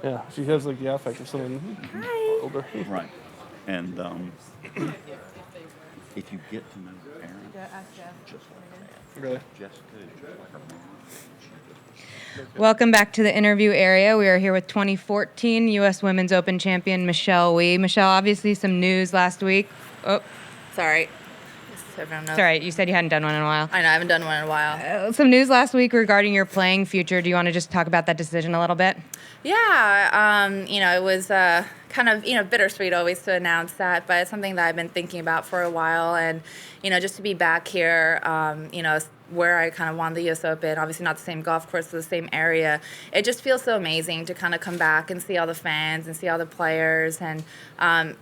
Yeah, she has like the affect of someone older. Right. And if you get to know the parents, just like that. Really? Jessica is just like her mom. Welcome back to the interview area. We are here with 2014 U.S. Women's Open champion Michelle Wie. Michelle, obviously some news last week. Oh, Sorry. Just so everyone knows. it's all right. You said you hadn't done one in a while. I know, I haven't done one in a while. Some news last week regarding your playing future. Do you want to just talk about that decision a little bit? Yeah, it was kind of, bittersweet always to announce that, but it's something that I've been thinking about for a while. And, just to be back here, where I kind of won the U.S. Open, obviously not the same golf course, but the same area. It just feels so amazing to kind of come back and see all the fans and see all the players. And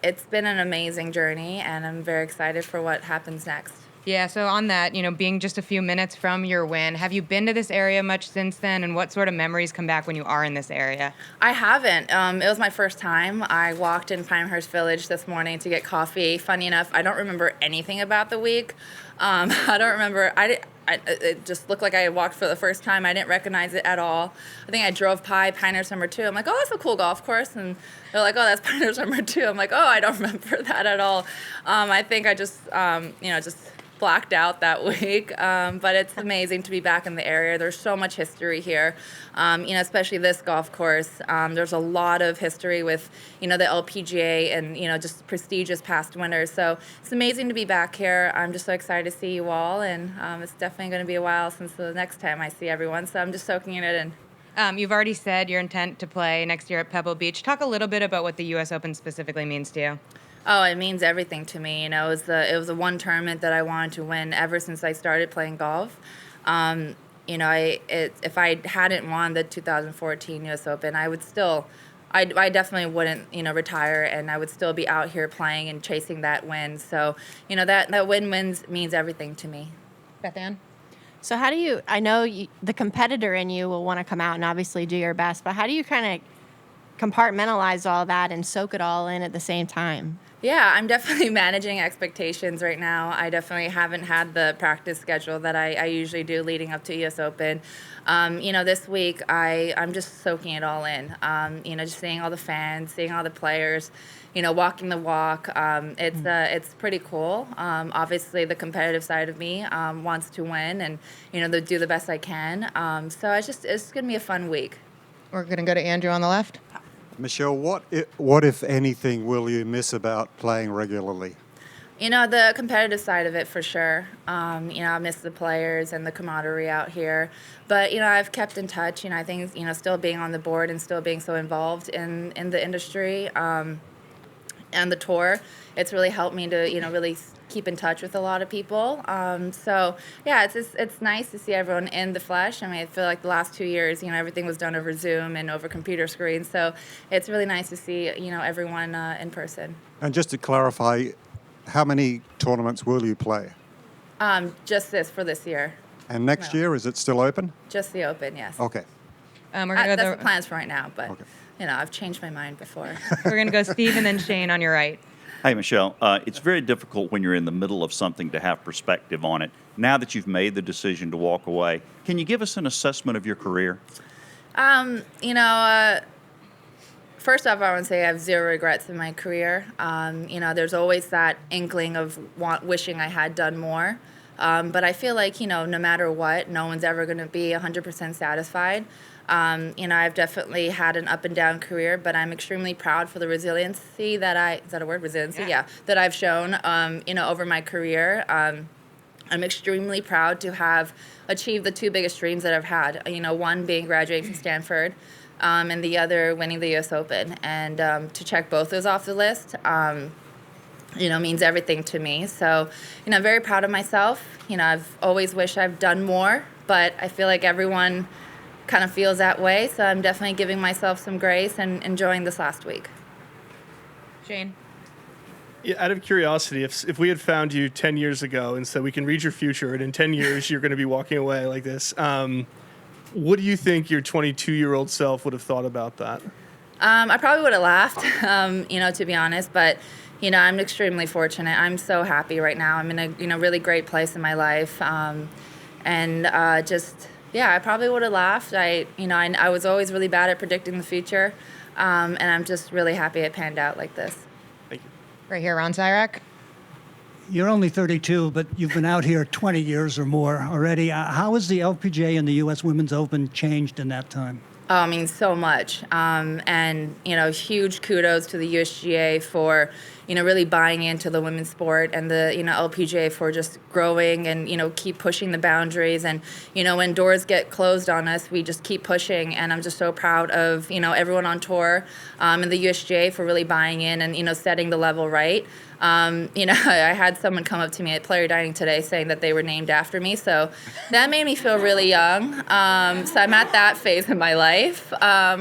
it's been an amazing journey, and I'm very excited for what happens next. Yeah, so on that, being just a few minutes from your win, have you been to this area much since then, and what sort of memories come back when you are in this area? I haven't. It was my first time. I walked in Pinehurst Village this morning to get coffee. Funny enough, I don't remember anything about the week. I don't remember. It just looked like I had walked for the first time. I didn't recognize it at all. I think I drove by Pinehurst number 2. I'm like, oh, that's a cool golf course. And they're like, oh, that's Pinehurst number 2. I'm like, oh, I don't remember that at all. I think I just, just blacked out that week, but it's amazing to be back in the area. There's so much history here, especially this golf course. There's a lot of history with, the LPGA and, just prestigious past winners. So it's amazing to be back here. I'm just so excited to see you all, and it's definitely going to be a while since the next time I see everyone. So I'm just soaking it in. You've already said your intent to play next year at Pebble Beach. Talk a little bit about what the U.S. Open specifically means to you. Oh, it means everything to me. It was the one tournament that I wanted to win ever since I started playing golf. If I hadn't won the 2014 U.S. Open, I definitely wouldn't, retire, and I would still be out here playing and chasing that win. So, that win means everything to me. Beth Ann? So how do you, I know the competitor in you will want to come out and obviously do your best, but how do you kind of compartmentalize all that and soak it all in at the same time? Yeah, I'm definitely managing expectations right now. I definitely haven't had the practice schedule that I usually do leading up to US Open. This week I'm just soaking it all in. Just seeing all the fans, seeing all the players, walking the walk. It's pretty cool. Obviously, the competitive side of me wants to win and do the best I can. So it's gonna be a fun week. We're going to go to Andrew on the left. Michelle, what if anything, will you miss about playing regularly? The competitive side of it for sure. I miss the players and the camaraderie out here. But, I've kept in touch. I think, still being on the board and still being so involved in the industry and the tour, it's really helped me to, really keep in touch with a lot of people. So yeah, it's nice to see everyone in the flesh. I mean, I feel like the last 2 years, everything was done over Zoom and over computer screens. So it's really nice to see, everyone in person. And just to clarify, how many tournaments will you play? Just for this year. And next year, is it still open? Just the Open, yes. Okay. We're gonna go that's the plans for right now, but Okay. I've changed my mind before. We're going to go Steve and then Shane on your right. Hey, Michelle, it's very difficult when you're in the middle of something to have perspective on it. Now that you've made the decision to walk away, can you give us an assessment of your career? First off, I want to say I have zero regrets in my career. There's always that inkling of wishing I had done more. But I feel like, no matter what, no one's ever going to be 100% satisfied. I've definitely had an up and down career, but I'm extremely proud for the resiliency that is that a word? Resiliency? Yeah. That I've shown, over my career. I'm extremely proud to have achieved the 2 biggest dreams that I've had. One being graduating from Stanford, and the other winning the U.S. Open. And to check both those off the list, means everything to me. So, I'm very proud of myself. I've always wished I've done more, but I feel like everyone kind of feels that way. So I'm definitely giving myself some grace and enjoying this last week. Shane? Yeah, out of curiosity, if we had found you 10 years ago and said we can read your future and in 10 years you're going to be walking away like this, what do you think your 22-year-old self would have thought about that? I probably would have laughed, to be honest, but I'm extremely fortunate. I'm so happy right now. I'm in a really great place in my life, and just Yeah, I probably would have laughed. I was always really bad at predicting the future, and I'm just really happy it panned out like this. Thank you. Right here, Ron Syrak. You're only 32, but you've been out here 20 years or more already. How has the LPGA and the U.S. Women's Open changed in that time? Oh, I mean, so much. And, huge kudos to the USGA for, really buying into the women's sport, and the, LPGA for just growing and, keep pushing the boundaries. And, when doors get closed on us, we just keep pushing. And I'm just so proud of, everyone on tour, and the USGA for really buying in and, setting the level right. I had someone come up to me at player dining today saying that they were named after me, so that made me feel really young. So I'm at that phase in my life,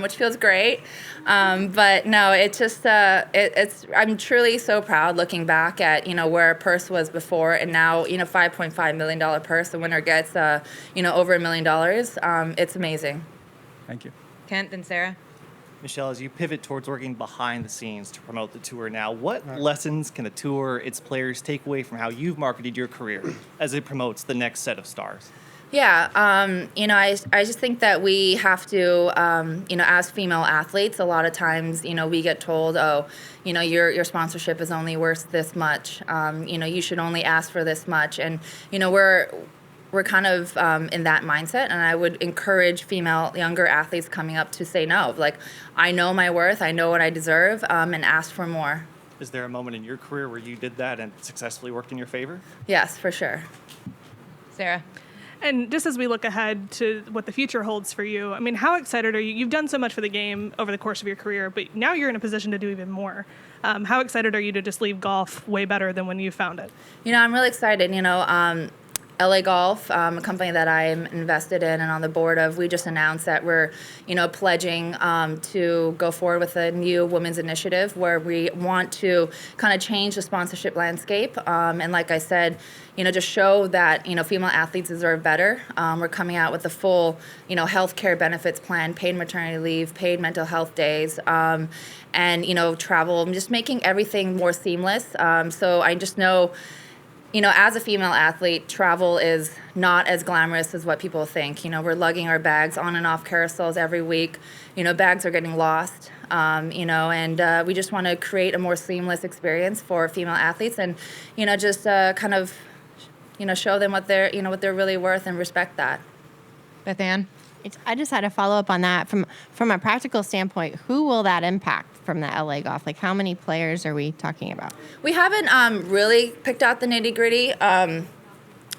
which feels great. But no, it's just I'm truly so proud looking back at where a purse was before, and now $5.5 million purse. The winner gets over $1 million. It's amazing. Thank you. Kent and Sarah. Michelle, as you pivot towards working behind the scenes to promote the tour now, what lessons can the tour, its players, take away from how you've marketed your career as it promotes the next set of stars? Yeah, I just think that we have to, as female athletes, a lot of times, we get told, oh, your sponsorship is only worth this much. You should only ask for this much. And, we're kind of in that mindset, and I would encourage female younger athletes coming up to say no. Like, I know my worth, I know what I deserve, and ask for more. Is there a moment in your career where you did that and successfully worked in your favor? Yes, for sure. Sarah. And just as we look ahead to what the future holds for you, I mean, how excited are you? You've done so much for the game over the course of your career, but now you're in a position to do even more. How excited are you to just leave golf way better than when you found it? I'm really excited. LA Golf, a company that I'm invested in and on the board of, we just announced that we're, pledging to go forward with a new women's initiative where we want to kind of change the sponsorship landscape. And like I said, just show that, female athletes deserve better. We're coming out with a full, healthcare benefits plan, paid maternity leave, paid mental health days, and, travel, just making everything more seamless. So I just know, as a female athlete, travel is not as glamorous as what people think. We're lugging our bags on and off carousels every week. Bags are getting lost, and we just want to create a more seamless experience for female athletes, and, just kind of, show them what they're really worth and respect that. Beth Ann. I just had a follow up on that. From a practical standpoint, who will that impact from the LA Golf? Like, how many players are we talking about? We haven't really picked out the nitty gritty.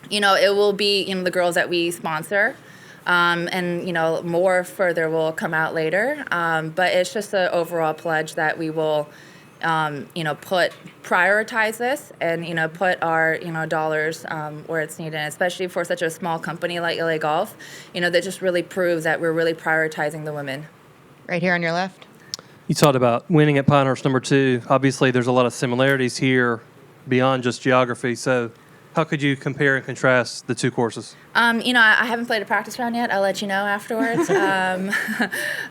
It will be the girls that we sponsor, and more further will come out later. But it's just an overall pledge that we will, prioritize this and put our dollars where it's needed, and especially for such a small company like LA Golf. That just really proves that we're really prioritizing the women. Right here on your left. You talked about winning at Pinehurst #2. Obviously, there's a lot of similarities here beyond just geography. So how could you compare and contrast the two courses? I haven't played a practice round yet. I'll let you know afterwards.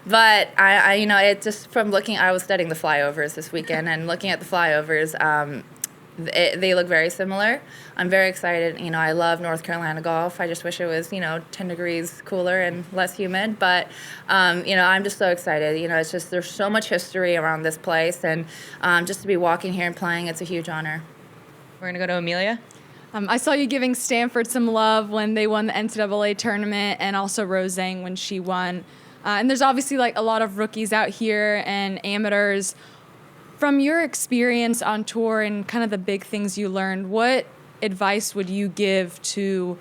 But it just from looking, I was studying the flyovers this weekend, and looking at the flyovers, they look very similar. I'm very excited. I love North Carolina golf. I just wish it was, 10 degrees cooler and less humid. But, I'm just so excited. It's just there's so much history around this place. And just to be walking here and playing, it's a huge honor. We're going to go to Amelia. I saw you giving Stanford some love when they won the NCAA tournament, and also Rose Zhang when she won. And there's obviously a lot of rookies out here and amateurs. From your experience on tour and kind of the big things you learned, what advice would you give to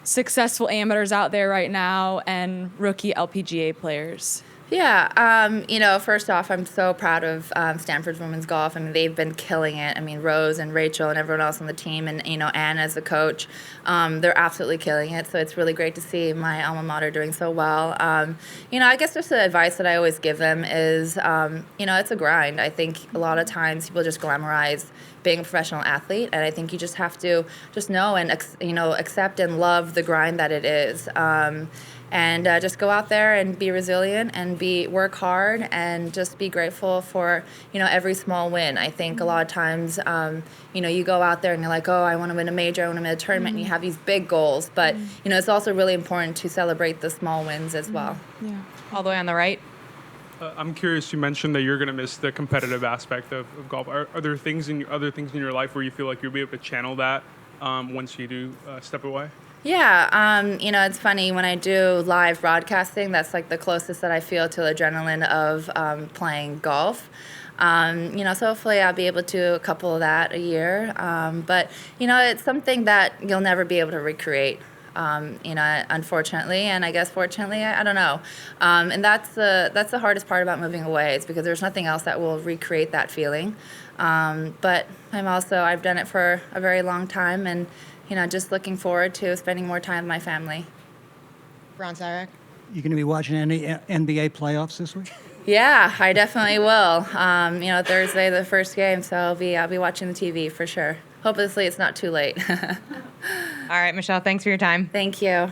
successful amateurs out there right now and rookie LPGA players? Yeah, first off, I'm so proud of Stanford's women's golf. I mean, they've been killing it. I mean, Rose and Rachel and everyone else on the team, and, Anne as the coach, they're absolutely killing it. So it's really great to see my alma mater doing so well. I guess just the advice that I always give them is, it's a grind. I think a lot of times people just glamorize being a professional athlete. And I think you just have to just know and accept and love the grind that it is. And just go out there and be resilient and work hard and just be grateful for every small win. I think a lot of times you go out there and you're like, oh, I want to win a major, I want to win a tournament, and you have these big goals, but it's also really important to celebrate the small wins as well. Yeah. All the way on the right. I'm curious. You mentioned that you're going to miss the competitive aspect of golf. Are there other things in your life where you feel like you'll be able to channel that once you do step away? Yeah, it's funny when I do live broadcasting. That's like the closest that I feel to adrenaline of playing golf. So hopefully I'll be able to a couple of that a year. But it's something that you'll never be able to recreate. Unfortunately, and I guess fortunately, I don't know. And that's the hardest part about moving away, is because there's nothing else that will recreate that feeling. But I've done it for a very long time, and just looking forward to spending more time with my family. Ron Sarek. You going to be watching any NBA playoffs this week? Yeah, I definitely will. Thursday, the first game, so I'll be watching the TV for sure. Hopefully, it's not too late. All right, Michelle, thanks for your time. Thank you.